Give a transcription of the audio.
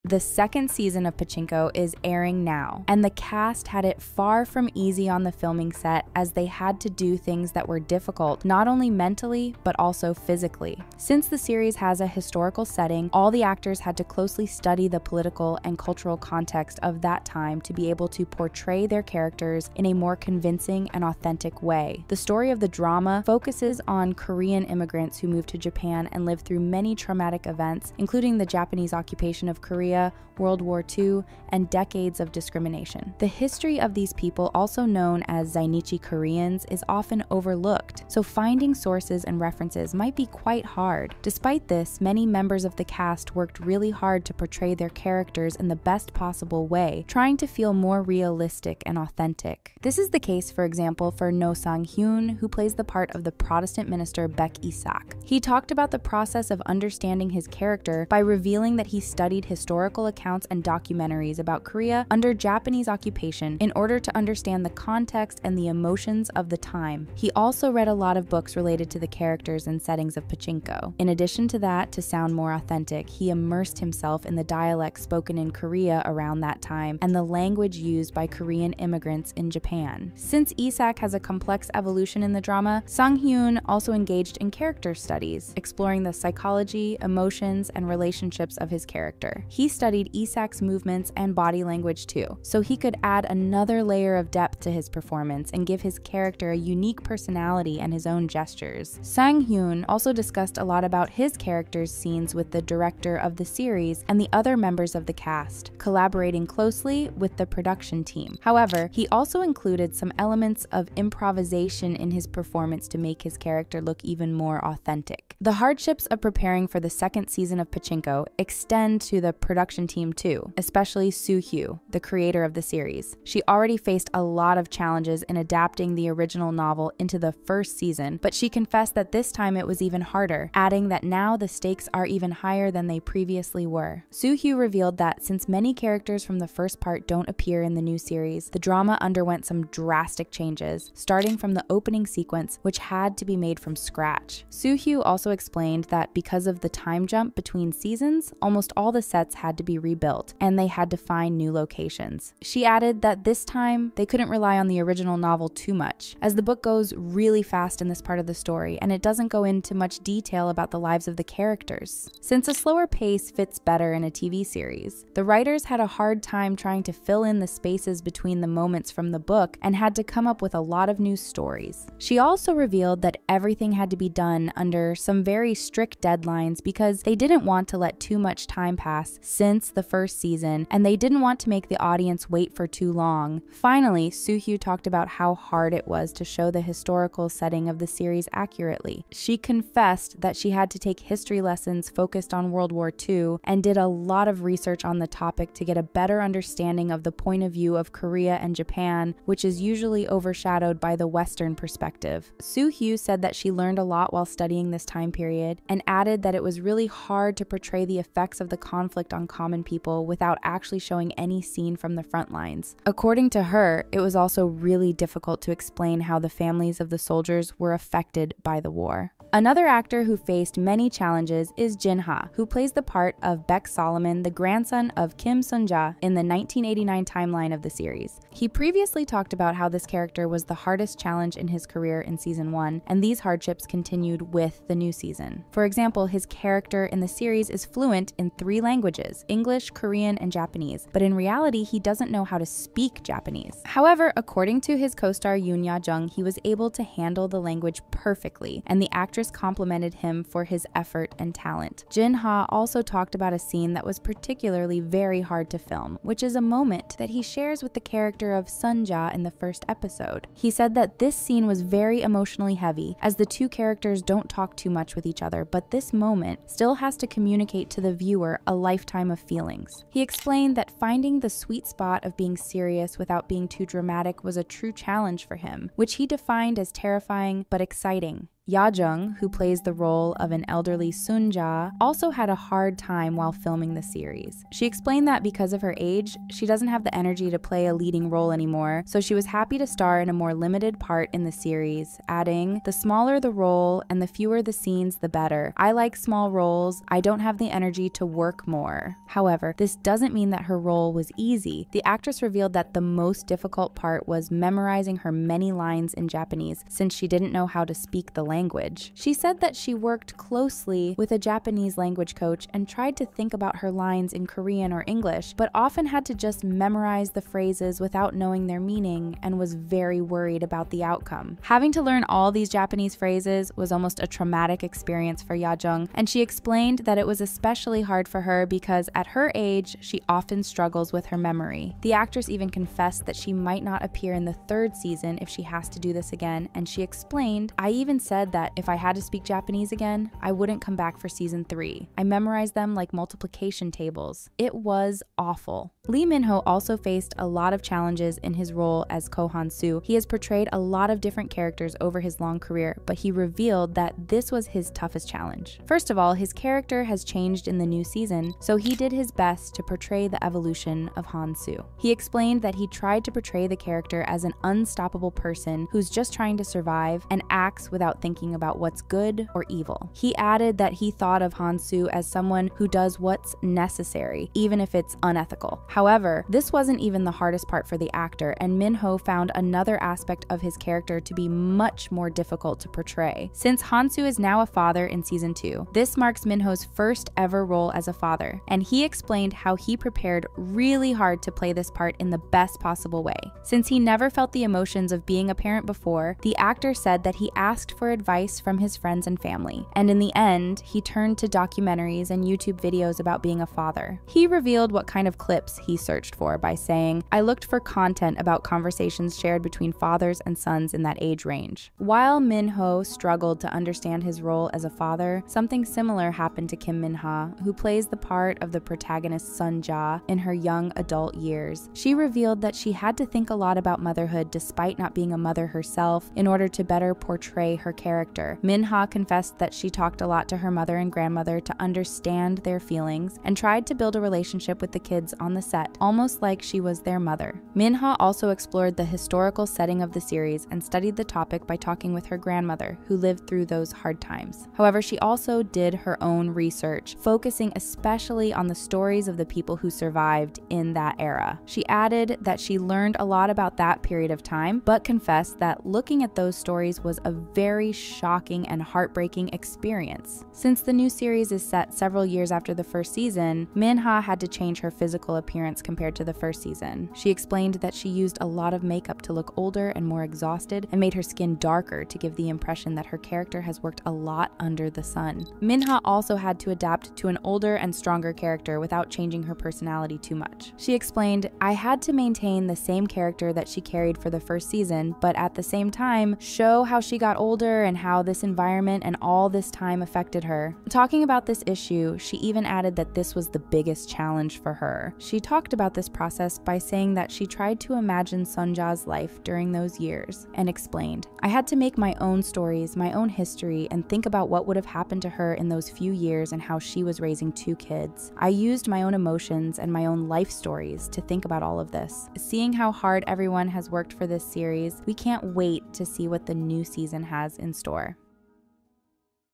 The second season of Pachinko is airing now, and the cast had it far from easy on the filming set as they had to do things that were difficult, not only mentally, but also physically. Since the series has a historical setting, all the actors had to closely study the political and cultural context of that time to be able to portray their characters in a more convincing and authentic way. The story of the drama focuses on Korean immigrants who moved to Japan and lived through many traumatic events, including the Japanese occupation of Korea, World War II, and decades of discrimination. The history of these people, also known as Zainichi Koreans, is often overlooked, so finding sources and references might be quite hard. Despite this, many members of the cast worked really hard to portray their characters in the best possible way, trying to feel more realistic and authentic. This is the case, for example, for No Sang-hyun, who plays the part of the Protestant minister Baek Isak. He talked about the process of understanding his character by revealing that he studied historical accounts and documentaries about Korea under Japanese occupation in order to understand the context and the emotions of the time. He also read a lot of books related to the characters and settings of Pachinko. In addition to that, to sound more authentic, he immersed himself in the dialect spoken in Korea around that time and the language used by Korean immigrants in Japan. Since Isak has a complex evolution in the drama, Sang-hyun also engaged in character studies, exploring the psychology, emotions, and relationships of his character. He studied Isak's movements and body language too, so he could add another layer of depth to his performance and give his character a unique personality and his own gestures. Sang-hyun also discussed a lot about his character's scenes with the director of the series and the other members of the cast, collaborating closely with the production team. However, he also included some elements of improvisation in his performance to make his character look even more authentic. The hardships of preparing for the second season of Pachinko extend to the production team too, especially Soo-hyo, the creator of the series. She already faced a lot of challenges in adapting the original novel into the first season, but she confessed that this time it was even harder, adding that now the stakes are even higher than they previously were. Soo-hyo revealed that since many characters from the first part don't appear in the new series, the drama underwent some drastic changes, starting from the opening sequence, which had to be made from scratch. Soo-hyo also explained that because of the time jump between seasons, almost all the sets had to be rebuilt, and they had to find new locations. She added that this time, they couldn't rely on the original novel too much, as the book goes really fast in this part of the story, and it doesn't go into much detail about the lives of the characters. Since a slower pace fits better in a TV series, the writers had a hard time trying to fill in the spaces between the moments from the book and had to come up with a lot of new stories. She also revealed that everything had to be done under some very strict deadlines because they didn't want to let too much time pass since the first season, and they didn't want to make the audience wait for too long. Finally, Soo-hyo talked about how hard it was to show the historical setting of the series accurately. She confessed that she had to take history lessons focused on World War II and did a lot of research on the topic to get a better understanding of the point of view of Korea and Japan, which is usually overshadowed by the Western perspective. Soo-hyo said that she learned a lot while studying this time period and added that it was really hard to portray the effects of the conflict on common people without actually showing any scene from the front lines. According to her, it was also really difficult to explain how the families of the soldiers were affected by the war. Another actor who faced many challenges is Jin-ha, who plays the part of Baek Solomon, the grandson of Kim Sun-ja in the 1989 timeline of the series. He previously talked about how this character was the hardest challenge in his career in season 1, and these hardships continued with the new season. For example, his character in the series is fluent in 3 languages, English, Korean, and Japanese, but in reality, he doesn't know how to speak Japanese. However, according to his co-star Yoon Ya-jung, he was able to handle the language perfectly, and the actress complimented him for his effort and talent. Jin-ha also talked about a scene that was particularly very hard to film, which is a moment that he shares with the character of Sun-ja in the first episode. He said that this scene was very emotionally heavy, as the two characters don't talk too much with each other, but this moment still has to communicate to the viewer a lifetime of feelings. He explained that finding the sweet spot of being serious without being too dramatic was a true challenge for him, which he defined as terrifying but exciting. Ya-jung, who plays the role of an elderly Sunja, also had a hard time while filming the series. She explained that because of her age, she doesn't have the energy to play a leading role anymore, so she was happy to star in a more limited part in the series, adding, "The smaller the role and the fewer the scenes, the better. I like small roles. I don't have the energy to work more." However, this doesn't mean that her role was easy. The actress revealed that the most difficult part was memorizing her many lines in Japanese, since she didn't know how to speak the language. She said that she worked closely with a Japanese language coach and tried to think about her lines in Korean or English, but often had to just memorize the phrases without knowing their meaning and was very worried about the outcome. Having to learn all these Japanese phrases was almost a traumatic experience for Ya-jung, and she explained that it was especially hard for her because at her age, she often struggles with her memory. The actress even confessed that she might not appear in the third season if she has to do this again, and she explained, "I even said that if I had to speak Japanese again, I wouldn't come back for season 3. I memorized them like multiplication tables. It was awful." Lee Min-ho also faced a lot of challenges in his role as Ko Han-soo. He has portrayed a lot of different characters over his long career, but he revealed that this was his toughest challenge. First of all, his character has changed in the new season, so he did his best to portray the evolution of Han-soo. He explained that he tried to portray the character as an unstoppable person who's just trying to survive and acts without thinking about what's good or evil. He added that he thought of Han-soo as someone who does what's necessary, even if it's unethical. However, this wasn't even the hardest part for the actor, and Min-ho found another aspect of his character to be much more difficult to portray. Since Han-soo is now a father in season 2, this marks Min-ho's first ever role as a father, and he explained how he prepared really hard to play this part in the best possible way. Since he never felt the emotions of being a parent before, the actor said that he asked for advice from his friends and family, and in the end, he turned to documentaries and YouTube videos about being a father. He revealed what kind of clips he searched for by saying, "I looked for content about conversations shared between fathers and sons in that age range." While Min-ho struggled to understand his role as a father, something similar happened to Kim Min-ha, who plays the part of the protagonist Sun-ja in her young adult years. She revealed that she had to think a lot about motherhood despite not being a mother herself in order to better portray her character. Min-ha confessed that she talked a lot to her mother and grandmother to understand their feelings and tried to build a relationship with the kids on the set, almost like she was their mother. Min-ha also explored the historical setting of the series and studied the topic by talking with her grandmother, who lived through those hard times. However, she also did her own research, focusing especially on the stories of the people who survived in that era. She added that she learned a lot about that period of time, but confessed that looking at those stories was a very shocking and heartbreaking experience. Since the new series is set several years after the first season, Min-ha had to change her physical appearance compared to the first season. She explained that she used a lot of makeup to look older and more exhausted and made her skin darker to give the impression that her character has worked a lot under the sun. Min-ha also had to adapt to an older and stronger character without changing her personality too much. She explained, "I had to maintain the same character that she carried for the first season, but at the same time, show how she got older and how this environment and all this time affected her." Talking about this issue, she even added that this was the biggest challenge for her. She talked about this process by saying that she tried to imagine Sunja's life during those years and explained, "I had to make my own stories, my own history, and think about what would have happened to her in those few years and how she was raising 2 kids. I used my own emotions and my own life stories to think about all of this." Seeing how hard everyone has worked for this series, we can't wait to see what the new season has in store.